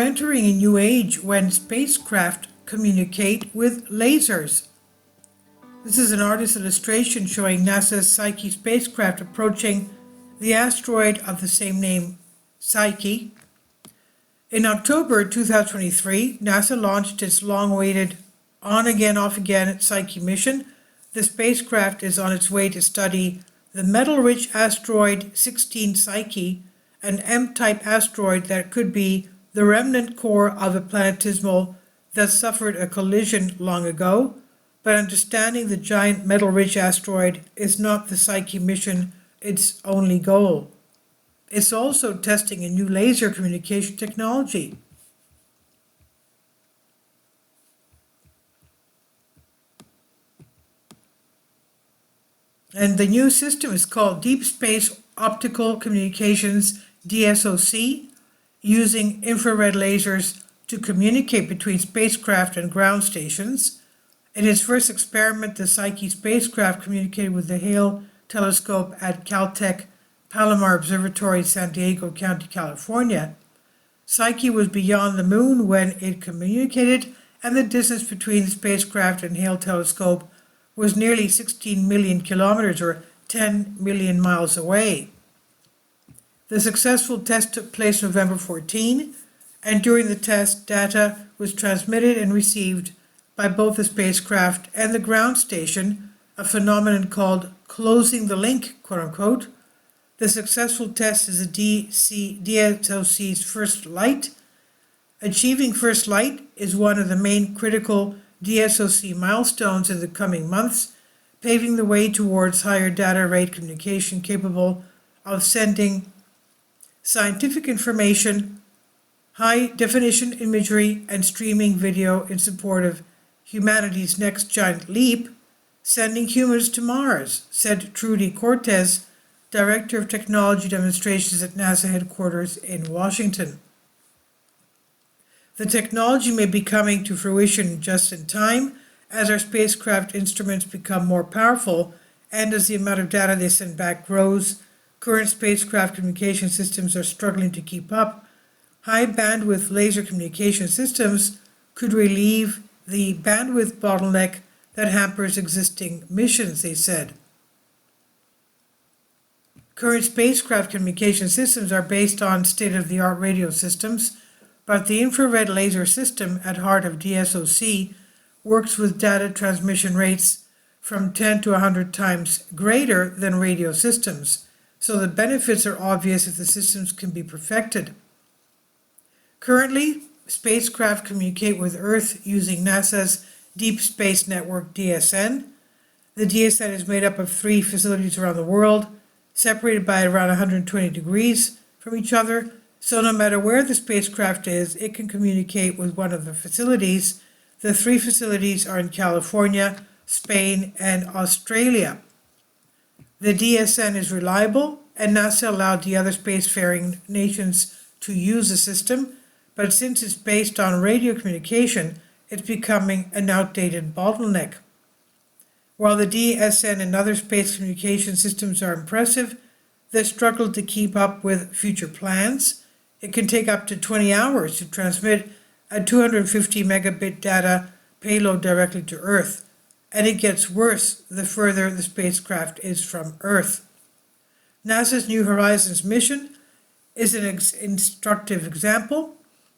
entering a new age when spacecraft communicate with lasers. This is an artist's illustration showing NASA's Psyche spacecraft approaching the asteroid of the same name, Psyche. In October 2023, NASA launched its long-awaited on-again, off-again Psyche mission. The spacecraft is on its way to study the metal-rich asteroid 16 Psyche, an M-type asteroid that could be the remnant core of a planetesimal that suffered a collision long ago. But understanding the giant metal-rich asteroid is not the Psyche mission its only goal. It's also testing a new laser communication technology. And the new system is called Deep Space Optical Communications, DSOC, using infrared lasers to communicate between spacecraft and ground stations. In its first experiment, the Psyche spacecraft communicated with the Hale telescope at Caltech Palomar Observatory, San Diego County, California. Psyche was beyond the moon when it communicated, and the distance between the spacecraft and Hale telescope was nearly 16 million kilometers or 10 million miles away. The successful test took place November 14, and during the test, data was transmitted and received by both the spacecraft and the ground station, a phenomenon called closing the link, quote-unquote. The successful test is the DSOC's first light. Achieving first light is one of the main critical DSOC milestones in the coming months, paving the way towards higher data rate communication capable of sending scientific information, high-definition imagery, and streaming video in support of humanity's next giant leap, sending humans to Mars, said Trudy Cortez, Director of Technology Demonstrations at NASA headquarters in Washington. The technology may be coming to fruition just in time as our spacecraft instruments become more powerful and as the amount of data they send back grows. Current spacecraft communication systems are struggling to keep up. High bandwidth laser communication systems could relieve the bandwidth bottleneck that hampers existing missions, they said. Current spacecraft communication systems are based on state-of-the-art radio systems, but the infrared laser system at heart of DSOC works with data transmission rates from 10 to 100 times greater than radio systems, so the benefits are obvious if the systems can be perfected. Currently, spacecraft communicate with Earth using NASA's Deep Space Network, DSN. The DSN is made up of 3 facilities around the world, separated by around 120 degrees from each other, so no matter where the spacecraft is, it can communicate with one of the facilities. The 3 facilities are in California, Spain, and Australia. The DSN is reliable, and NASA allowed the other spacefaring nations to use the system, but since it's based on radio communication, it's becoming an outdated bottleneck. While the DSN and other space communication systems are impressive, they struggle to keep up with future plans. It can take up to 20 hours to transmit a 250 megabit data payload directly to Earth, and it gets worse the further the spacecraft is from Earth. NASA's New Horizons mission is an instructive example.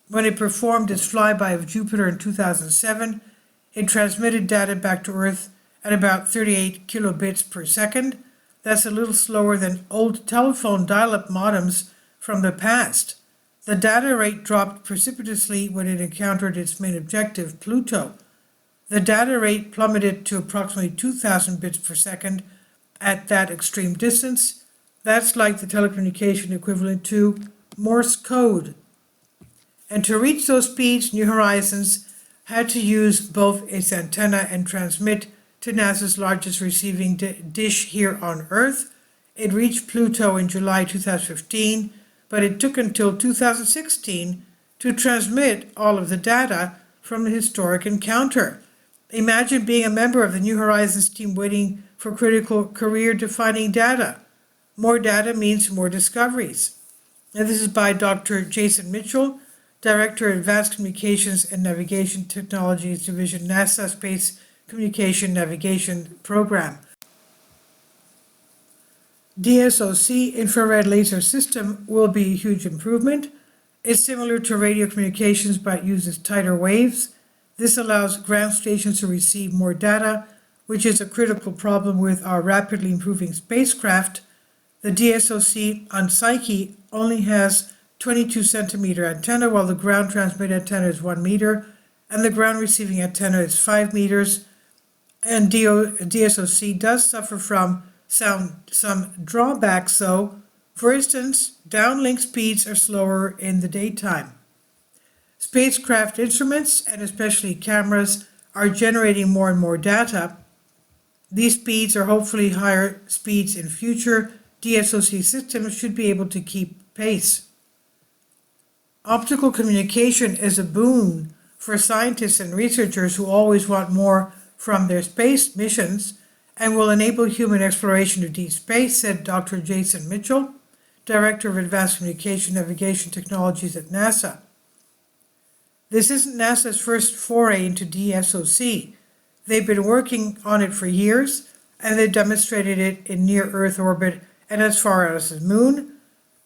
When it performed its flyby of Jupiter in 2007, it transmitted data back to Earth at about 38 kilobits per second. That's a little slower than old telephone dial-up modems from the past. The data rate dropped precipitously when it encountered its main objective, Pluto. The data rate plummeted to approximately 2,000 bits per second at that extreme distance. That's like the telecommunication equivalent to Morse code. And to reach those speeds, New Horizons had to use both its antenna and transmit to NASA's largest receiving dish here on Earth. It reached Pluto in July 2015, but it took until 2016 to transmit all of the data from the historic encounter. Imagine being a member of the New Horizons team waiting for critical career-defining data. More data means more discoveries. Now, this is by Dr. Jason Mitchell, Director of Advanced Communications and Navigation Technologies Division, NASA Space Communication Navigation Program. DSOC infrared laser system will be a huge improvement. It's similar to radio communications but uses tighter waves. This allows ground stations to receive more data, which is a critical problem with our rapidly improving spacecraft. The DSOC on Psyche only has 22 centimeter antenna, while the ground transmit antenna is 1 meter, and the ground receiving antenna is 5 meters. And DSOC does suffer from some drawbacks, though. For instance, downlink speeds are slower in the daytime. Spacecraft instruments, and especially cameras, are generating more and more data. These speeds are hopefully higher speeds in future. DSOC systems should be able to keep pace. Optical communication is a boon for scientists and researchers who always want more from their space missions and will enable human exploration of deep space, said Dr. Jason Mitchell, Director of Advanced Communication Navigation Technologies at NASA. This isn't NASA's first foray into DSOC. They've been working on it for years, and they've demonstrated it in near-Earth orbit and as far out as the Moon.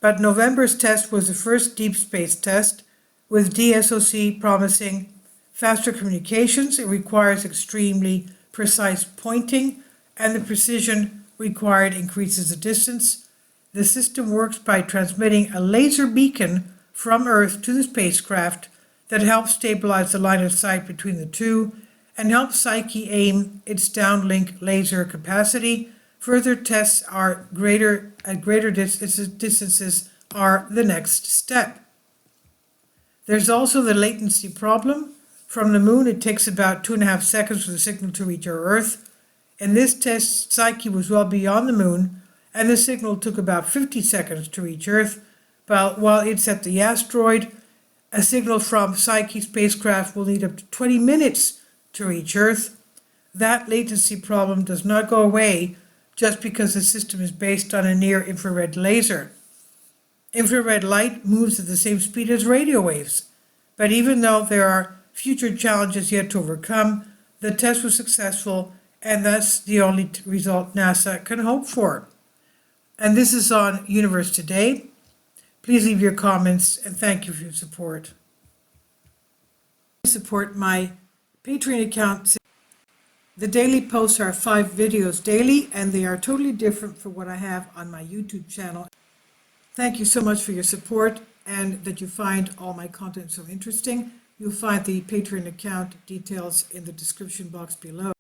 But November's test was the first deep space test, with DSOC promising faster communications. It requires extremely precise pointing, and the precision required increases the distance. The system works by transmitting a laser beacon from Earth to the spacecraft that helps stabilize the line of sight between the two and helps Psyche aim its downlink laser capacity. Further tests at greater distances are the next step. There's also the latency problem. From the Moon, it takes about 2.5 seconds for the signal to reach our Earth. In this test, Psyche was well beyond the Moon, and the signal took about 50 seconds to reach Earth. While it's at the asteroid, a signal from Psyche spacecraft will need up to 20 minutes to reach Earth. That latency problem does not go away just because the system is based on a near-infrared laser. Infrared light moves at the same speed as radio waves. But even though there are future challenges yet to overcome, the test was successful, and that's the only result NASA can hope for. And this is on Universe Today. Please leave your comments, and thank you for your support. Support my Patreon account. The daily posts are 5 videos daily, and they are totally different from what I have on my YouTube channel. Thank you so much for your support and that you find all my content so interesting. You'll find the Patreon account details in the description box below.